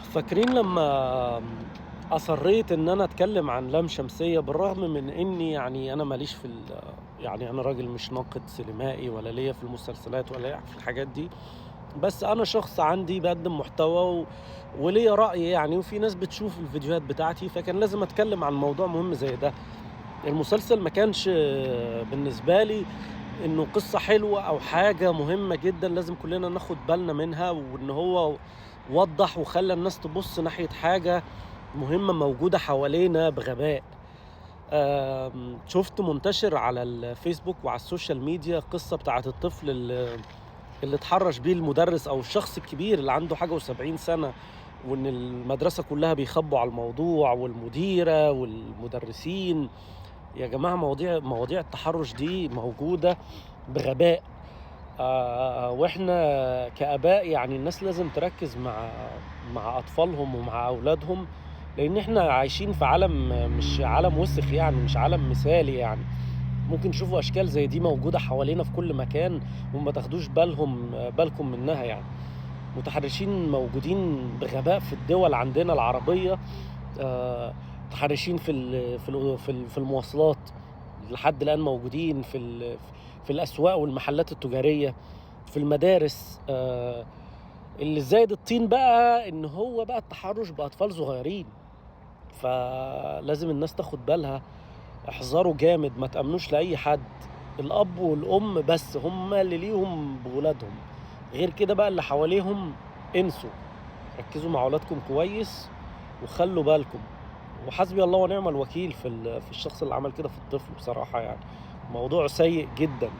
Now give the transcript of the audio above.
فاكرين لما أصريت إن أنا أتكلم عن لام شمسية بالرغم من إني يعني أنا ماليش يعني أنا راجل مش ناقد سينمائي ولا ليا في المسلسلات ولا ليا في الحاجات دي. بس أنا شخص عندي باقدم محتوى وليا رأي يعني، وفي ناس بتشوف الفيديوهات بتاعتي، فكان لازم أتكلم عن موضوع مهم زي ده. المسلسل ما كانش بالنسبة لي إنه قصة حلوة أو حاجة مهمة جدًا لازم كلنا ناخد بالنا منها، وإن هو وضّح وخلّى الناس تبُص ناحية حاجة مهمة موجودة حوالينا بغباء. شُفت منتشر على الفيسبوك وعلى السوشيال ميديا قصة بتاعة الطفل اللي اتحرّش بيه المُدرِّس أو الشخص الكبير اللي عنده حاجة و70 سَنة، وإن المدرسة كلّها بيخبّوا على الموضوع والمديرة والمُدرّسين. يا جماعة مواضيع التحرُّش دي موجودة بغباء. وإحنا كآباء يعني الناس لازم تركّز مع أطفالهم ومع أولادهم، لإن إحنا عايشين في عالم مش عالم وسخ يعني، مش عالم مثالي يعني. ممكن تشوفوا أشكال زي دي موجودة حوالينا في كل مكان وما تاخدوش بالكم منها يعني. متحرشين موجودين بغباء في الدول عندنا العربية. متحرشين في المواصلات، لحد الآن موجودين في الأسواق والمحلات التجارية، في المدارس. اللي زايد الطين بقى إن هو بقى التحرُّش بأطفال صغيرين، فلازم الناس تاخد بالها. احذروا جامد، ما تأمنوش لأي حد. الأب والأم بس هم اللي ليهم بولادهم، غير كده بقى اللي حواليهم انسوا. ركّزوا مع ولادكم كويس وخلّوا بالكم، وحسبي الله ونعم الوكيل في الشخص اللي عمل كده في الطفل بصراحة يعني. موضوع سيء جدًا.